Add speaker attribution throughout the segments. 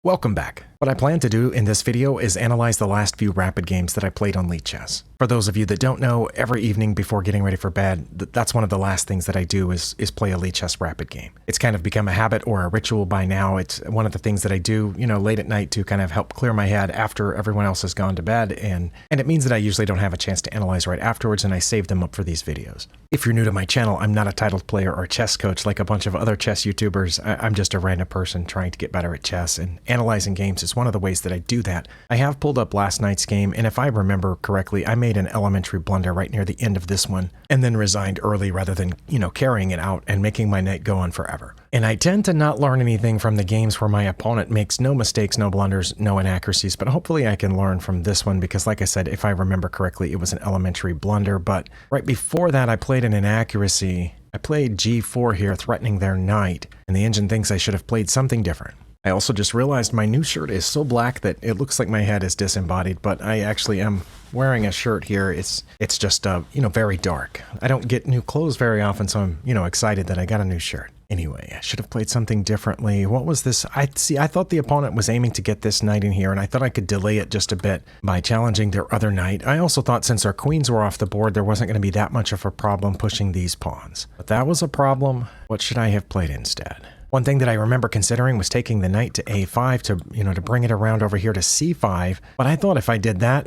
Speaker 1: Welcome back. What I plan to do in this video is analyze the last few rapid games that I played on Lichess. For those of you that don't know, every evening before getting ready for bed, that's one of the last things that I do is play a Lichess rapid game. It's kind of become a habit or a ritual by now. It's one of the things that I do, late at night to kind of help clear my head after everyone else has gone to bed, and it means that I usually don't have a chance to analyze right afterwards, and I save them up for these videos. If you're new to my channel, I'm not a titled player or chess coach like a bunch of other chess YouTubers. I'm just a random person trying to get better at chess, and analyzing games is one of the ways that I do that. I have pulled up last night's game, and if I remember correctly, I made an elementary blunder right near the end of this one, and then resigned early rather than, carrying it out and making my night go on forever. And I tend to not learn anything from the games where my opponent makes no mistakes, no blunders, no inaccuracies, but hopefully I can learn from this one because, like I said, if I remember correctly, it was an elementary blunder, but right before that I played an inaccuracy. I played g4 here, threatening their knight, and the engine thinks I should have played something different. I also just realized my new shirt is so black that it looks like my head is disembodied, but I actually am wearing a shirt here. It's just, very dark. I don't get new clothes very often, so I'm, excited that I got a new shirt. Anyway, I should have played something differently. What was this? I thought the opponent was aiming to get this knight in here, and I thought I could delay it just a bit by challenging their other knight. I also thought since our queens were off the board, there wasn't going to be that much of a problem pushing these pawns. But that was a problem. What should I have played instead? One thing that I remember considering was taking the knight to a5 to bring it around over here to c5. But I thought if I did that,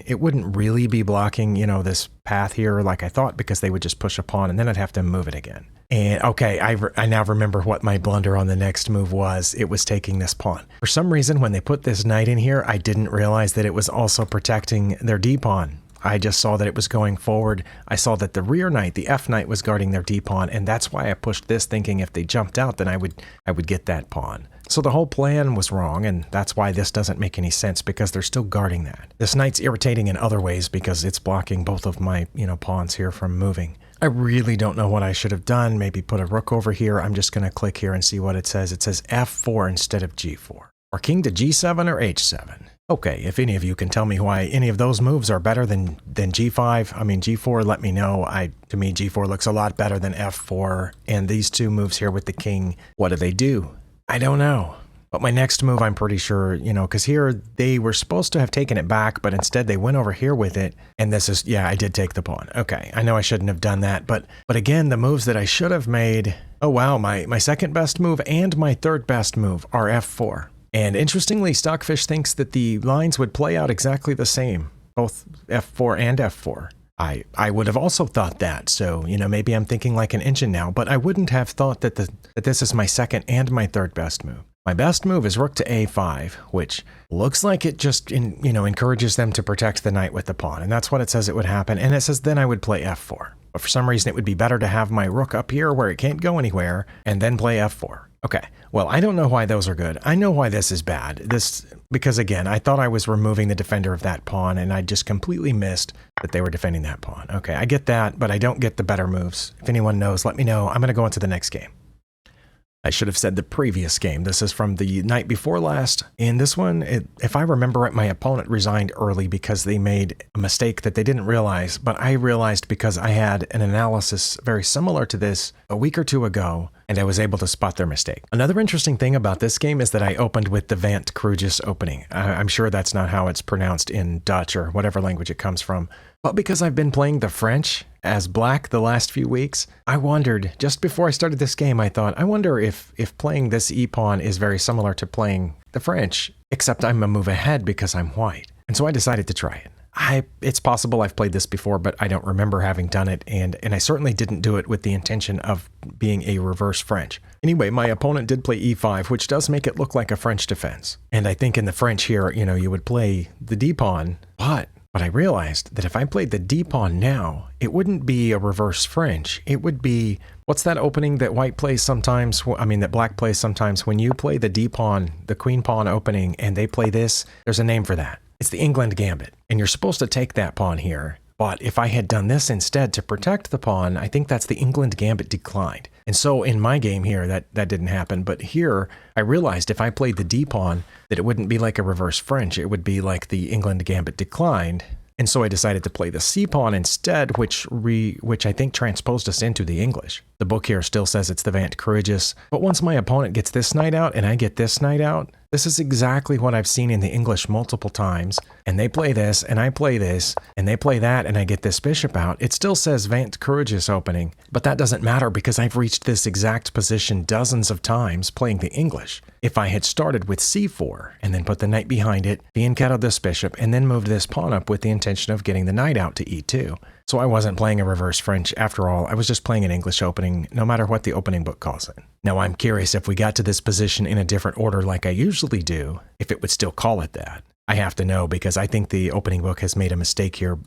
Speaker 1: it wouldn't really be blocking, this path here like I thought, because they would just push a pawn and then I'd have to move it again. And okay, I now remember what my blunder on the next move was. It was taking this pawn. For some reason, when they put this knight in here, I didn't realize that it was also protecting their d-pawn. I just saw that it was going forward. I saw that the rear knight, the F knight, was guarding their d-pawn, and that's why I pushed this, thinking if they jumped out, then I would get that pawn. So the whole plan was wrong, and that's why this doesn't make any sense, because they're still guarding that. This knight's irritating in other ways because it's blocking both of my, pawns here from moving. I really don't know what I should have done. Maybe put a rook over here. I'm just going to click here and see what it says. It says f4 instead of g4. Or king to g7 or h7. Okay, if any of you can tell me why any of those moves are better than g5, g4, let me know. To me, g4 looks a lot better than f4. And these two moves here with the king, what do they do? I don't know. But my next move, I'm pretty sure, because here they were supposed to have taken it back, but instead they went over here with it. And this is, yeah, I did take the pawn. Okay, I know I shouldn't have done that. But again, the moves that I should have made, oh wow, my second best move and my third best move are f4. And interestingly, Stockfish thinks that the lines would play out exactly the same, both f4 and f4. I would have also thought that, so, maybe I'm thinking like an engine now, but I wouldn't have thought that this is my second and my third best move. My best move is rook to a5, which looks like it just, encourages them to protect the knight with the pawn, and that's what it says it would happen, and it says then I would play f4. But for some reason, it would be better to have my rook up here where it can't go anywhere, and then play f4. Okay, well, I don't know why those are good. I know why this is bad. Because again, I thought I was removing the defender of that pawn, and I just completely missed that they were defending that pawn. Okay, I get that, but I don't get the better moves. If anyone knows, let me know. I'm going to go into the next game. I should have said the previous game. This is from the night before last. In this one, if I remember right, my opponent resigned early because they made a mistake that they didn't realize, but I realized because I had an analysis very similar to this a week or two ago, and I was able to spot their mistake. Another interesting thing about this game is that I opened with the Vant Kruijs opening. I'm sure that's not how it's pronounced in Dutch or whatever language it comes from. But because I've been playing the French as black the last few weeks, I wondered, just before I started this game, I thought, I wonder if playing this e-pawn is very similar to playing the French, except I'm a move ahead because I'm white. And so I decided to try it. It's possible I've played this before, but I don't remember having done it, and I certainly didn't do it with the intention of being a reverse French. Anyway, my opponent did play e5, which does make it look like a French defense. And I think in the French here, you would play the d-pawn, but I realized that if I played the d-pawn now, it wouldn't be a reverse French. It would be, what's that opening that white plays sometimes, that black plays sometimes, when you play the d-pawn, the queen pawn opening, and they play this, there's a name for that. It's the England Gambit, and you're supposed to take that pawn here. But if I had done this instead to protect the pawn, I think that's the England Gambit declined. And so in my game here, that didn't happen. But here, I realized if I played the d-pawn, that it wouldn't be like a reverse French. It would be like the England Gambit declined. And so I decided to play the c-pawn instead, which I think transposed us into the English. The book here still says it's the Vant Kruijs, but once my opponent gets this knight out and I get this knight out, This is exactly what I've seen in the English multiple times, and they play this, and I play this, and they play that, and I get this bishop out. It still says Vant Courageous opening, but that doesn't matter because I've reached this exact position dozens of times playing the English. If I had started with c4 and then put the knight behind it, fianchettoed this bishop, and then moved this pawn up with the intention of getting the knight out to e2. So I wasn't playing a reverse French after all, I was just playing an English opening, no matter what the opening book calls it. Now I'm curious if we got to this position in a different order like I usually do, if it would still call it that. I have to know because I think the opening book has made a mistake here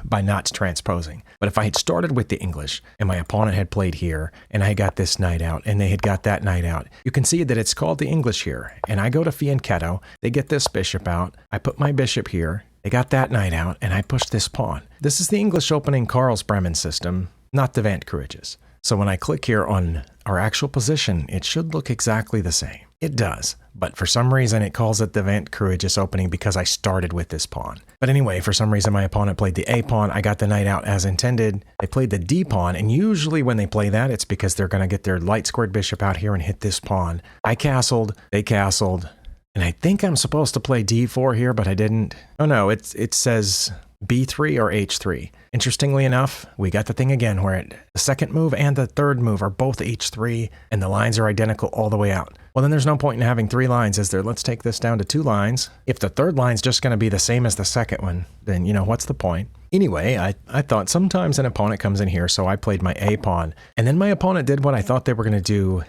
Speaker 1: by not transposing. But if I had started with the English and my opponent had played here and I got this knight out and they had got that knight out, you can see that it's called the English here. And I go to fianchetto, they get this bishop out, I put my bishop here, they got that knight out, and I push this pawn. This is the English opening Carlsbremen system, not the Vant Courageous. So when I click here on our actual position, it should look exactly the same. It does, but for some reason it calls it the Vant Courageous opening because I started with this pawn. But anyway, for some reason my opponent played the A pawn, I got the knight out as intended. They played the D pawn, and usually when they play that, it's because they're going to get their light squared bishop out here and hit this pawn. I castled, they castled, and I think I'm supposed to play D4 here, but I didn't. Oh no, it says B3 or H3. Interestingly enough, we got the thing again where the second move and the third move are both H3 and the lines are identical all the way out. Well, then there's no point in having 3 lines, is there? Let's take this down to 2 lines. If the third line's just going to be the same as the second one, then, you know, what's the point? Anyway, I thought sometimes an opponent comes in here, so I played my A pawn. And then my opponent did what I thought they were going to do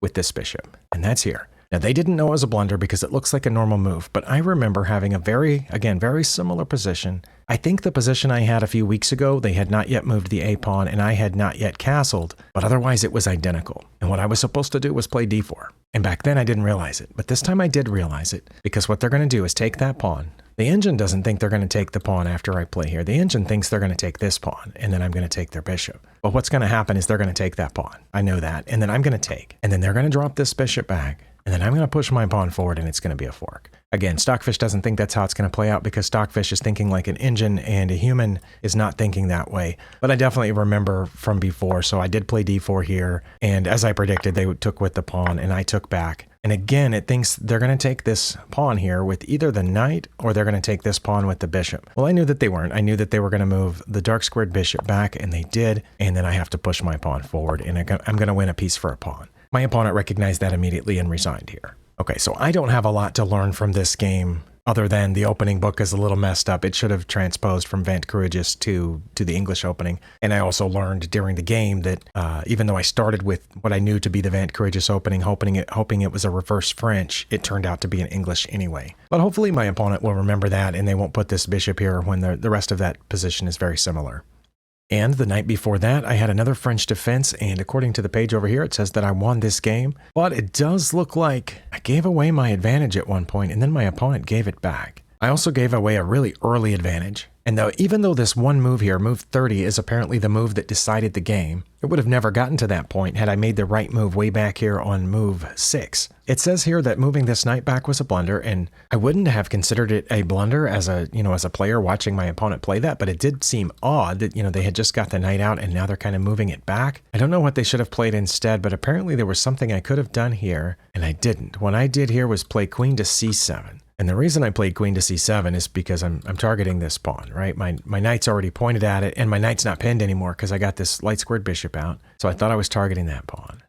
Speaker 1: with this bishop, and that's here. Now, they didn't know it was a blunder because it looks like a normal move, but I remember having a very similar position. I think the position I had a few weeks ago, they had not yet moved the A pawn and I had not yet castled, but otherwise it was identical. And what I was supposed to do was play D4. And back then I didn't realize it, but this time I did realize it because what they're going to do is take that pawn. The engine doesn't think they're going to take the pawn after I play here. The engine thinks they're going to take this pawn, and then I'm going to take their bishop. But what's going to happen is they're going to take that pawn. I know that. And then I'm going to take. And then they're going to drop this bishop back. And then I'm going to push my pawn forward, and it's going to be a fork. Again, Stockfish doesn't think that's how it's going to play out because Stockfish is thinking like an engine, and a human is not thinking that way. But I definitely remember from before, so I did play D4 here. And as I predicted, they took with the pawn, and I took back. And again, it thinks they're going to take this pawn here with either the knight or they're going to take this pawn with the bishop. Well, I knew that they weren't. I knew that they were going to move the dark squared bishop back, and they did. And then I have to push my pawn forward, and I'm going to win a piece for a pawn. My opponent recognized that immediately and resigned here. Okay, so I don't have a lot to learn from this game other than the opening book is a little messed up. It should have transposed from Vant Courageous to the English opening. And I also learned during the game that even though I started with what I knew to be the Vant Courageous opening, hoping it was a reverse French, it turned out to be an English anyway. But hopefully my opponent will remember that and they won't put this bishop here when the rest of that position is very similar. And the night before that, I had another French defense, and according to the page over here, it says that I won this game. But it does look like I gave away my advantage at one point, and then my opponent gave it back. I also gave away a really early advantage. And even though this one move here, move 30, is apparently the move that decided the game, it would have never gotten to that point had I made the right move way back here on move 6. It says here that moving this knight back was a blunder, and I wouldn't have considered it a blunder as a player watching my opponent play that, but it did seem odd that, they had just got the knight out and now they're kind of moving it back. I don't know what they should have played instead, but apparently there was something I could have done here, and I didn't. What I did here was play queen to c7. And the reason I played queen to c7 is because I'm targeting this pawn, right? My knight's already pointed at it, and my knight's not pinned anymore because I got this light squared bishop out. So I thought I was targeting that pawn.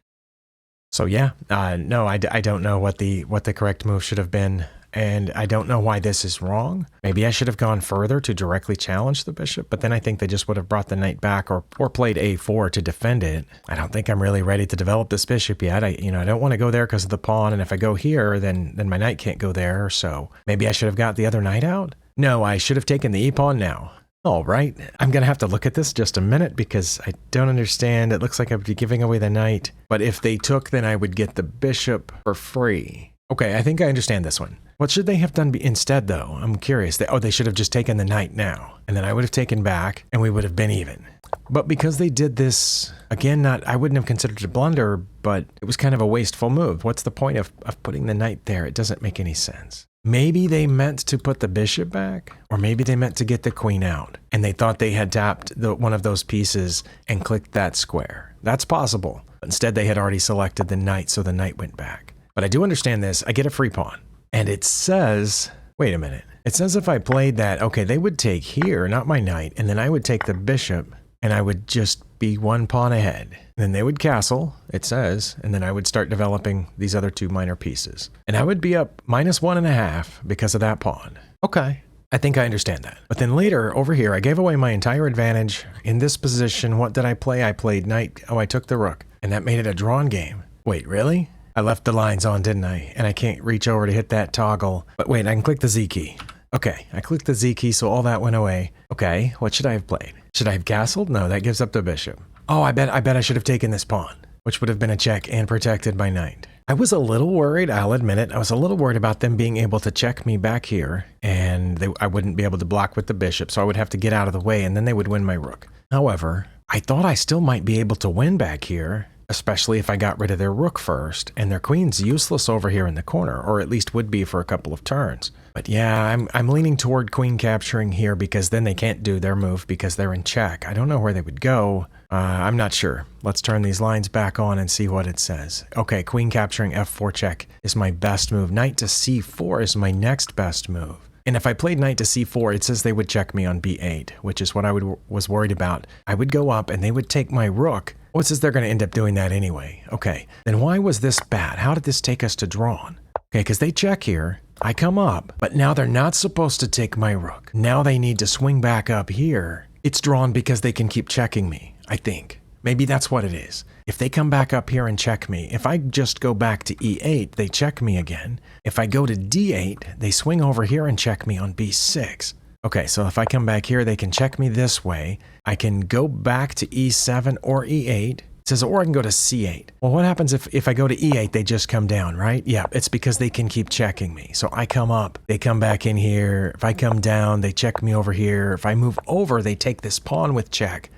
Speaker 1: So yeah, no, I don't know what the correct move should have been, and I don't know why this is wrong. Maybe I should have gone further to directly challenge the bishop, but then I think they just would have brought the knight back or played a4 to defend it. I don't think I'm really ready to develop this bishop yet. I don't want to go there because of the pawn, and if I go here, then my knight can't go there, so maybe I should have got the other knight out? No, I should have taken the e-pawn now. All right, I'm going to have to look at this just a minute because I don't understand. It looks like I would be giving away the knight, but if they took, then I would get the bishop for free. Okay, I think I understand this one. What should they have done instead, though? I'm curious. They should have just taken the knight now, and then I would have taken back, and we would have been even. But because they did this, again, I wouldn't have considered it a blunder, but it was kind of a wasteful move. What's the point of putting the knight there? It doesn't make any sense. Maybe they meant to put the bishop back, or maybe they meant to get the queen out, and they thought they had tapped one of those pieces and clicked that square. That's possible. But instead, they had already selected the knight, so the knight went back. But I do understand this. I get a free pawn. And it says, wait a minute. It says if I played that, okay, they would take here, not my knight, and then I would take the bishop, and I would just be one pawn ahead. And then they would castle, it says, and then I would start developing these other two minor pieces. And I would be up -1.5 because of that pawn. Okay, I think I understand that. But then later, over here, I gave away my entire advantage. In this position, what did I play? I played knight. Oh, I took the rook, and that made it a drawn game. Wait, really? I left the lines on, didn't I? And I can't reach over to hit that toggle. But wait, I can click the Z key. Okay, I clicked the Z key, so all that went away. Okay, what should I have played? Should I have castled? No, that gives up the bishop. Oh, I bet I should have taken this pawn, which would have been a check and protected by knight. I was a little worried, I'll admit it. I was a little worried about them being able to check me back here, and I wouldn't be able to block with the bishop, so I would have to get out of the way, and then they would win my rook. However, I thought I still might be able to win back here, especially if I got rid of their rook first, and their queen's useless over here in the corner, or at least would be for a couple of turns. But yeah, I'm leaning toward queen capturing here because then they can't do their move because they're in check. I don't know where they would go. I'm not sure. Let's turn these lines back on and see what it says. Okay, queen capturing f4 check is my best move. Knight to c4 is my next best move. And if I played knight to c4, it says they would check me on b8, which is what I was worried about. I would go up and they would take my rook. Well, it says they're going to end up doing that anyway. Okay, then why was this bad? How did this take us to drawn? Okay, because they check here. I come up, but now they're not supposed to take my rook. Now they need to swing back up here. It's drawn because they can keep checking me, I think. Maybe that's what it is. If they come back up here and check me, if I just go back to e8, they check me again. If I go to d8, they swing over here and check me on b6. Okay, so if I come back here, they can check me this way. I can go back to e7 or e8. It says, or I can go to c8. Well, what happens if I go to e8, they just come down, right? Yeah, it's because they can keep checking me. So I come up, they come back in here. If I come down, they check me over here. If I move over, they take this pawn with check.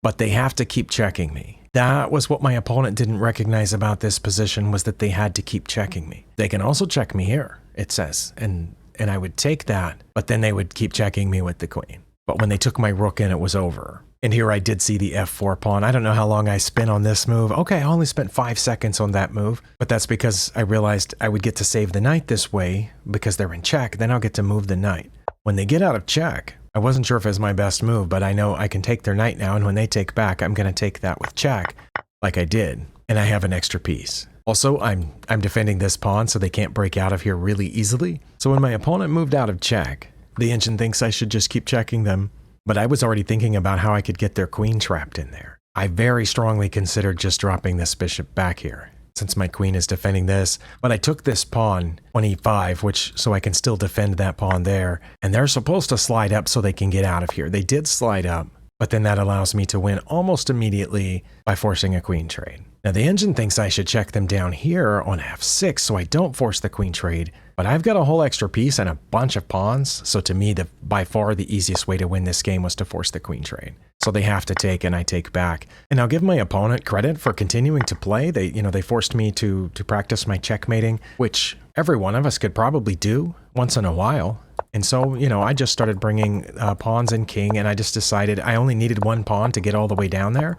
Speaker 1: But they have to keep checking me. That was what my opponent didn't recognize about this position, was that they had to keep checking me. They can also check me here, it says, and I would take that, but then they would keep checking me with the queen. But when they took my rook in, it was over. And here I did see the f4 pawn. I don't know how long I spent on this move. Okay, I only spent 5 seconds on that move, but that's because I realized I would get to save the knight this way because they're in check. Then I'll get to move the knight. When they get out of check, I wasn't sure if it was my best move, but I know I can take their knight now, and when they take back, I'm going to take that with check, like I did, and I have an extra piece. Also, I'm defending this pawn so they can't break out of here really easily. So when my opponent moved out of check, the engine thinks I should just keep checking them, but I was already thinking about how I could get their queen trapped in there. I very strongly considered just dropping this bishop back here, since my queen is defending this, but I took this pawn on e5, so I can still defend that pawn there, and they're supposed to slide up so they can get out of here. They did slide up, but then that allows me to win almost immediately by forcing a queen trade. Now the engine thinks I should check them down here on f6 so I don't force the queen trade, but I've got a whole extra piece and a bunch of pawns, so to me, by far the easiest way to win this game was to force the queen trade. So they have to take, and I take back. And I'll give my opponent credit for continuing to play. They forced me to practice my checkmating, which every one of us could probably do once in a while. And so, I just started bringing pawns and king, and I just decided I only needed one pawn to get all the way down there.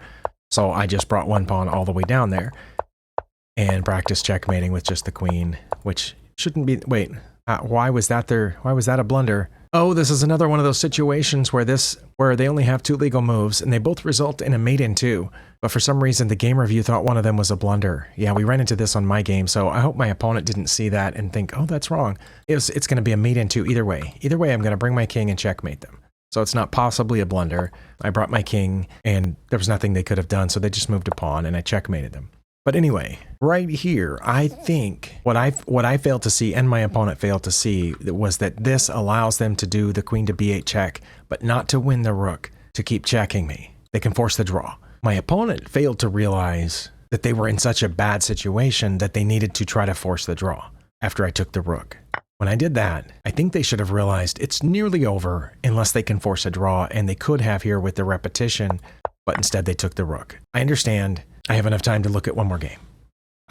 Speaker 1: So I just brought one pawn all the way down there and practiced checkmating with just the queen, which shouldn't be. Wait, why was that a blunder? Oh, this is another one of those situations where they only have 2 legal moves and they both result in a mate in 2. But for some reason, the game review thought one of them was a blunder. Yeah, we ran into this on my game, so I hope my opponent didn't see that and think, oh, that's wrong. It's going to be a mate in 2 either way. Either way, I'm going to bring my king and checkmate them. So it's not possibly a blunder. I brought my king, and there was nothing they could have done, so they just moved a pawn, and I checkmated them. But anyway, right here, I think what I failed to see, and my opponent failed to see, was that this allows them to do the queen to b8 check, but not to win the rook, to keep checking me. They can force the draw. My opponent failed to realize that they were in such a bad situation that they needed to try to force the draw after I took the rook. When I did that, I think they should have realized it's nearly over unless they can force a draw, and they could have here with the repetition, but instead they took the rook. I understand. I have enough time to look at one more game.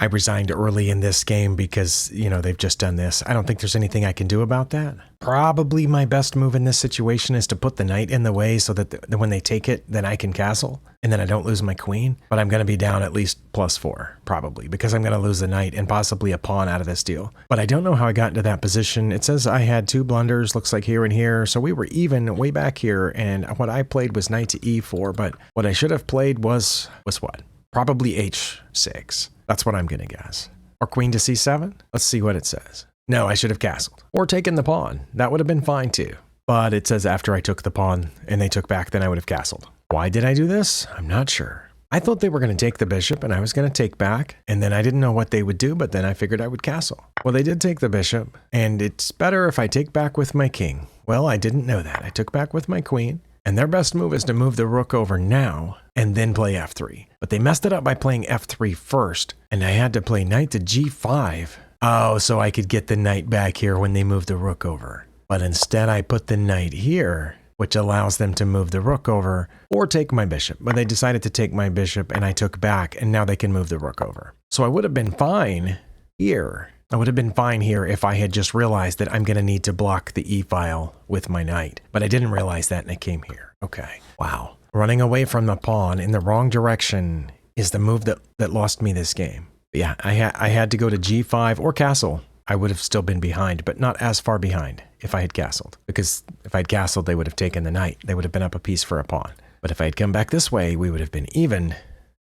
Speaker 1: I resigned early in this game because, they've just done this. I don't think there's anything I can do about that. Probably my best move in this situation is to put the knight in the way so that when they take it, then I can castle and then I don't lose my queen. But I'm going to be down at least +4, probably, because I'm going to lose the knight and possibly a pawn out of this deal. But I don't know how I got into that position. It says I had 2 blunders, looks like here and here. So we were even way back here. And what I played was knight to e4. But what I should have played was what? Probably h6. That's what I'm going to guess. Or queen to c7? Let's see what it says. No, I should have castled. Or taken the pawn. That would have been fine too. But it says after I took the pawn and they took back, then I would have castled. Why did I do this? I'm not sure. I thought they were going to take the bishop and I was going to take back. And then I didn't know what they would do, but then I figured I would castle. Well, they did take the bishop. And it's better if I take back with my king. Well, I didn't know that. I took back with my queen. And their best move is to move the rook over now and then play f3. But they messed it up by playing f3 first. And I had to play knight to g5. Oh, so I could get the knight back here when they move the rook over. But instead I put the knight here, which allows them to move the rook over or take my bishop. But they decided to take my bishop and I took back and now they can move the rook over. So I would have been fine here. I would have been fine here if I had just realized that I'm going to need to block the e-file with my knight. But I didn't realize that and it came here. Okay. Wow. Running away from the pawn in the wrong direction is the move that lost me this game. But yeah, I had to go to g5 or castle. I would have still been behind, but not as far behind if I had castled. Because if I'd castled, they would have taken the knight. They would have been up a piece for a pawn. But if I had come back this way, we would have been even.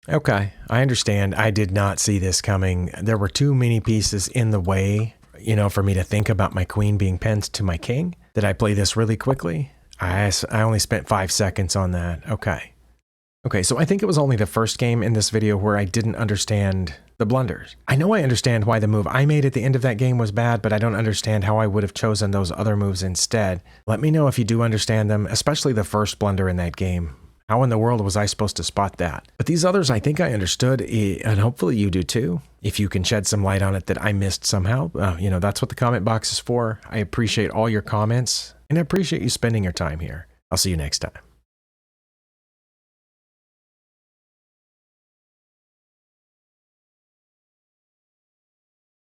Speaker 1: Okay, I understand. I did not see this coming. There were too many pieces in the way, for me to think about my queen being pinned to my king. Did I play this really quickly? I only spent 5 seconds on that. Okay, so I think it was only the first game in this video where I didn't understand the blunders. I know I understand why the move I made at the end of that game was bad, but I don't understand how I would have chosen those other moves instead. Let me know if you do understand them, especially the first blunder in that game. How in the world was I supposed to spot that? But these others, I think I understood, and hopefully you do too. If you can shed some light on it that I missed somehow, that's what the comment box is for. I appreciate all your comments, and I appreciate you spending your time here. I'll see you next time.